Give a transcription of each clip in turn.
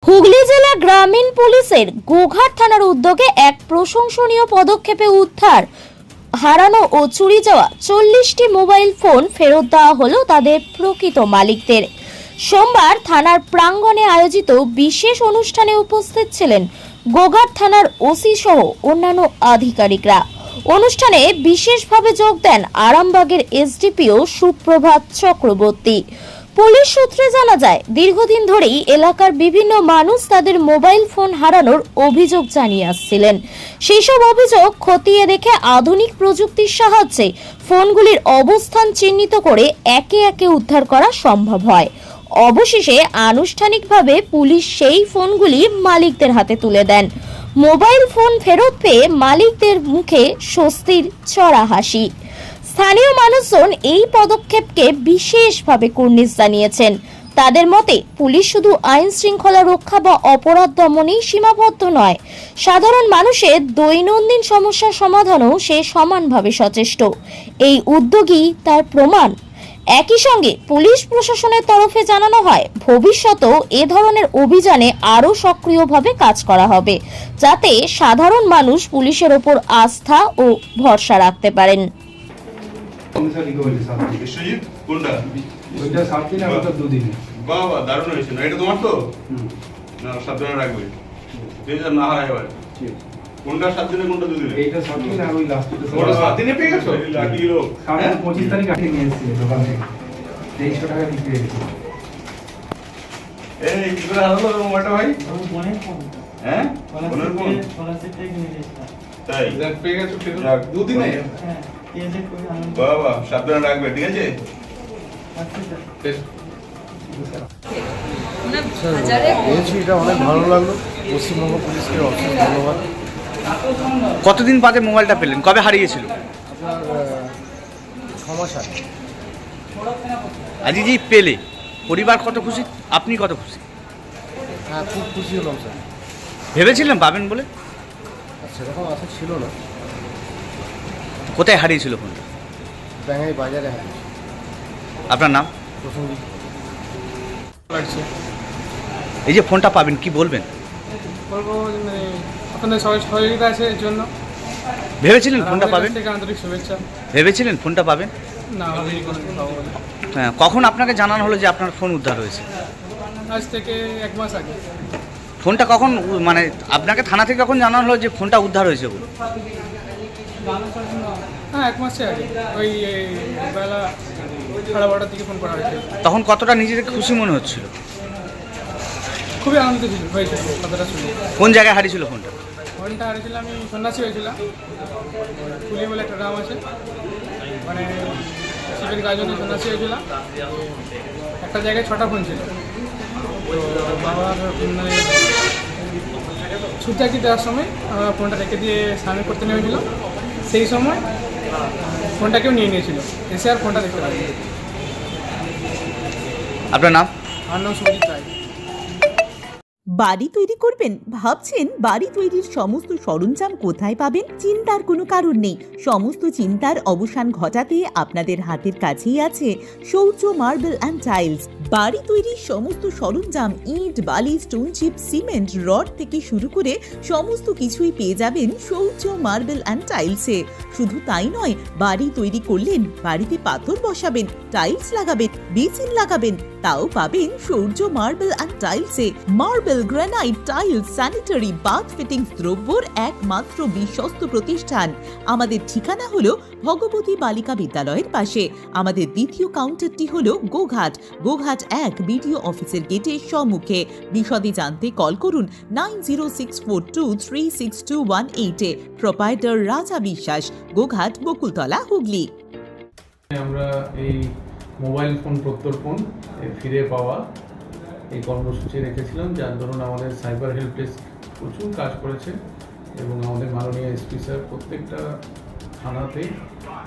হুগলি জেলা গ্রামীণ পুলিশের গোঘাট থানার উদ্যোগে এক প্রশংসনীয় পদক্ষেপে উদ্ধার হারানো ও চুরি যাওয়া 40টি মোবাইল ফোন ফেরত দেওয়া হলো তাদের প্রকৃত মালিকদের। সোমবার থানার প্রাঙ্গণে আয়োজিত বিশেষ অনুষ্ঠানে উপস্থিত ছিলেন গোঘাট থানার ওসি সহ অন্যান্য আধিকারিকরা। অনুষ্ঠানে বিশেষভাবে যোগ দেন আরামবাগের এসডিপিও সুপ্রভাত চক্রবর্তী। পুলিশ সূত্রে জানা যায়, দীর্ঘদিন ধরেই এলাকার বিভিন্ন মানুষ তাদের মোবাইল ফোন হারানোর অভিযোগ জানিয়ে আসছিলেন। সেই সব অভিযোগ খতিয়ে দেখে আধুনিক প্রযুক্তির সাহায্যে ফোনগুলির অবস্থান চিহ্নিত করে একে একে উদ্ধার করা সম্ভব হয়। অবশেষে আনুষ্ঠানিকভাবে পুলিশ সেই ফোনগুলি মালিকদের হাতে তুলে দেন। মোবাইল ফোন ফেরত পেয়ে মালিকদের মুখে স্বস্তির চড়া হাসি। স্থানীয় মানুষজন এই পদক্ষেপকে বিশেষভাবে কুর্নিশ জানিয়েছেন। তাদের মতে, পুলিশ শুধু আইন শৃঙ্খলা রক্ষা বা অপরাধ দমনেই সীমাবদ্ধ নয়, সাধারণ মানুষের দৈনন্দিন সমস্যার সমাধানেও সে সমানভাবে সচেষ্ট। এই উদ্যোগই তার প্রমাণ। একই সঙ্গে পুলিশ প্রশাসনের তরফে জানানো হয়, ভবিষ্যতেও এ ধরনের অভিযানে আরও সক্রিয়ভাবে কাজ করা হবে, যাতে সাধারণ মানুষ পুলিশের ওপর আস্থা ও ভরসা রাখতে পারেন। বিশ্বজিৎ কোনটা? ওইটা 7 দিন আর ওটা 2 দিনে। বাবা দারুণ হয়েছে না? এটা তোমার তো? না, সাবধানে রাখবে। ঠিক আছে, না হয় এবার। ঠিক। কোনটা 7 দিনে, কোনটা 2 দিনে? এইটা 7 দিন আর ওই লাস্ট ওটা 7 দিনে পেয়ে গেছো? লাকি লোক। 25 তারিখ আগে নিয়ে এসেছি দোকান থেকে। 2300 টাকা বিক্রি হয়েছে। এই কি করে আনলো মোবাইলটা ভাই? ফোনের ফোন। হ্যাঁ? ফোনের ফোন? ফোনের থেকে নিয়েছিলাম। তাই? যাক পেয়ে গেছো ফেরত। যাক, 2 দিনে? হ্যাঁ, কেজে করে আনন্দ। বাবা সাবধানে রাখবে, ঠিক আছে? আচ্ছা স্যার। বেশ। পেয়েছি, এটা অনেক ভালো লাগলো। পশ্চিমবঙ্গ পুলিশকে অশেষ ধন্যবাদ। কতদিন বাদে মোবাইলটা পেলেন? কবে হারিয়েছিল? আপনার 6 মাস আগে। আজই যে পেলে পরিবার কত খুশি, আপনি কত খুশি? হ্যাঁ, খুব খুশি হলাম স্যার। ভেবেছিলেন পাবেন বলে? আর সেরকম আশা ছিল না। কোথায় হারিয়েছিল ফোনটা? ব্যাঙ্গাই বাজারে হারিয়েছি। আপনার নাম? প্রসঙ্গিক লাগছে। এই যে ফোনটা পাবেন, কি বলবেন? বলবো মানে আপনাদের সবাই সহযোগিতা আছে এর জন্য। ভেবেছিলেন ফোনটা পাবেন? থেকে আন্তরিক শুভেচ্ছা। ভেবেছিলেন ফোনটা পাবেন? না ভাবিনি কোনো পাবো বলে। হ্যাঁ, কখন আপনাকে জানানো হলো যে আপনার ফোন উদ্ধার হয়েছে? আজ থেকে 1 মাস আগে। ফোনটা কখন মানে আপনাকে থানা থেকে কখন জানানো হলো যে ফোনটা উদ্ধার হয়েছে বলে? হ্যাঁ, 1 মাসে আগে। ওই বেলা 12:30টার দিকে ফোন করা হয়েছে। তখন কতটা নিজেকে খুশি মনে হচ্ছিল? খুবই আনন্দিত ছিল হয়েছিল কথাটা শুনে। কোন জায়গায় হারিয়েছিল ফোনটা? ফোনটা হারিয়েছিলাম, আমি সন্ন্যাসী হয়েছিলাম। কুলি বলে একটা গ্রাম আছে, মানে শিবের কাজ হতে সন্ন্যাসী হয়েছিলাম। একটা জায়গায় 6টা ফোন ছিল। তো বাবার মানে ছুটি দেওয়ার সময় আমরা ফোনটা রেখে দিয়ে স্নান করতে নেমেছিল। সেই সময় ফোনটা কেউ নিয়ে নিয়েছিল, এসে আর ফোনটা দেখতে পারি। আপনার নাম? আমার নাম সুজিত রায়। বাড়ি তৈরি করবেন? ভাবছেন বাড়ি তৈরির সমস্ত সরঞ্জাম কোথায় পাবেন? চিন্তার কোনো কারণ নেই। সমস্ত চিন্তার অবসান ঘটাতে আপনাদের হাতের কাছেই আছে শৌর্য মার্বেল অ্যান্ড টাইলস। বাড়ি তৈরির সমস্ত সরঞ্জাম, ইট, বালি, স্টোন চিপ, সিমেন্ট, রড থেকে শুরু করে সমস্ত কিছুই পেয়ে যাবেন শৌর্য মার্বেল অ্যান্ড টাইলসে। শুধু তাই নয়, বাড়ি তৈরি করলেন, বাড়িতে পাথর বসাবেন, টাইলস লাগাবেন, বেসিন লাগাবেন, তাও পাবেন শৌর্য মার্বেল অ্যান্ড টাইলসে। Marble, granite, tiles, sanitary, bath fittings দ্রব্যর একমাত্র বিশ্বস্ত প্রতিষ্ঠান। আমাদের ঠিকানা হলো ভগবতী বালিকা বিদ্যালয়ের পাশে। আমাদের দ্বিতীয় কাউন্টারটি হলো গোঘাট 1 বিডিও অফিসের গেটের সম্মুখে। বিশদে জানতে কল করুন 9064236218-এ। প্রোপাইটার রাজা বিশ্বাস, গোঘাট, বকুলতলা, হুগলি। আমরা এই মোবাইল ফোন প্রত্যর্পণ ফিরে পাওয়া এই কর্মসূচি রেখেছিলাম, যার দরুন আমাদের সাইবার হেল্প ডেস্ক প্রচুর কাজ করেছে এবং আমাদের মাননীয় এসপি স্যার প্রত্যেকটা থানাতে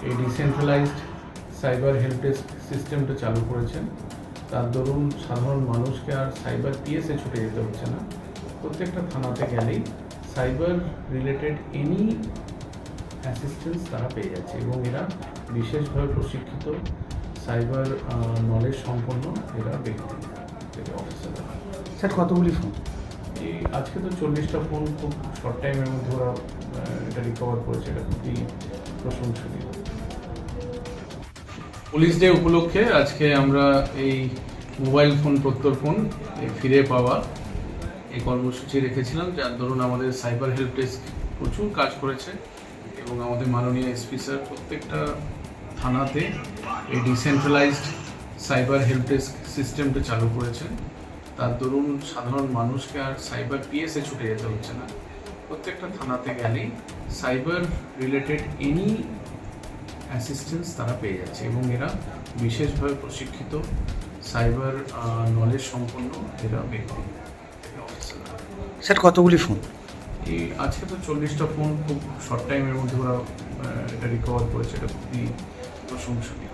এই ডিসেন্ট্রালাইজড সাইবার হেল্প ডেস্ক সিস্টেমটা চালু করেছেন। তার দরুন সাধারণ মানুষকে আর সাইবার পিএসে ছুটে যেতে হচ্ছে না। প্রত্যেকটা থানাতে গেলেই সাইবার রিলেটেড এনি অ্যাসিস্ট্যান্স তারা পেয়ে যাচ্ছে এবং এরা বিশেষভাবে প্রশিক্ষিত সাইবার নলেজ সম্পন্ন এরা ব্যক্তি অফিসার। স্যার, কতগুলি ফোন? এই আজকে তো 40টা ফোন খুব শর্ট টাইমের মধ্যে ওরা এটা রিকভার করেছে, এটা খুবই প্রশংসনীয়। পুলিশ ডে উপলক্ষে আজকে আমরা এই মোবাইল ফোন প্রত্যর্পণ ফিরে পাওয়া এই কর্মসূচি রেখেছিলাম, যার দরুন আমাদের সাইবার হেল্প ডেস্ক প্রচুর কাজ করেছে এবং আমাদের মাননীয় এসপি স্যার প্রত্যেকটা থানাতে এই ডিসেন্ট্রালাইজড সাইবার হেল্প ডেস্ক সিস্টেমটা চালু করেছেন। তার দরুন সাধারণ মানুষকে আর সাইবার পিএসে ছুটে যেতে হচ্ছে না। প্রত্যেকটা থানাতে গেলেই সাইবার রিলেটেড এনি অ্যাসিস্ট্যান্স তারা পেয়ে যাচ্ছে এবং এরা বিশেষভাবে প্রশিক্ষিত সাইবার নলেজ সম্পন্ন এরা ব্যক্তি অফিসার। স্যার কতগুলি ফোন? এই আজকে তো 40টা ফোন খুব শর্ট টাইমের মধ্যে ওরা এটা রিকভার করেছে, এটা খুবই প্রশংসনীয়।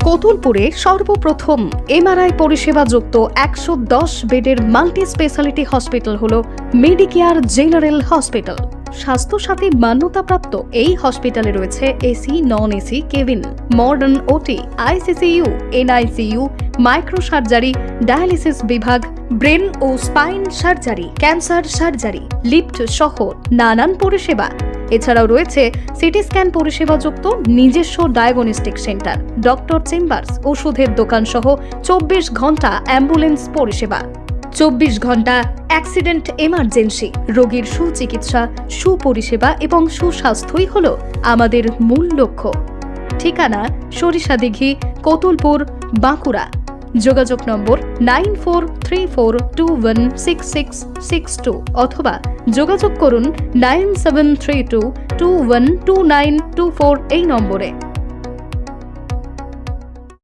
কতুলপুরে সর্বপ্রথম এমআরআই পরিষেবা যুক্ত 110 বেডের মাল্টি স্পেশালিটি হসপিটাল হলো মেডিকেয়ার জেনারেল হসপিটাল। স্বাস্থ্যসাথী মান্যতাপ্রাপ্ত এই হসপিটালে রয়েছে AC, non AC cabin, modern OT, ICCU, NICU, micro surgery, dialysis বিভাগ, ব্রেন ও spine surgery, cancer surgery, lift সহ নানান পরিষেবা। এছাড়াও রয়েছে সিটি স্ক্যান পরিষেবা যুক্ত নিজস্ব ডায়াগনস্টিক সেন্টার, ডক্টর চেম্বার্স, ওষুধের দোকান সহ 24 ঘন্টা অ্যাম্বুলেন্স পরিষেবা। 24 ঘন্টা অ্যাক্সিডেন্ট এমার্জেন্সি, রোগীর সুচিকিৎসা, সুপরিষেবা এবং সুস্বাস্থ্যই হল আমাদের মূল লক্ষ্য। ঠিকানা সরিষাদিঘি, কতুলপুর, বাঁকুড়া। যোগাযোগ নম্বর 9434216662 অথবা যোগাযোগ করুন 9732212924 এই নম্বরে।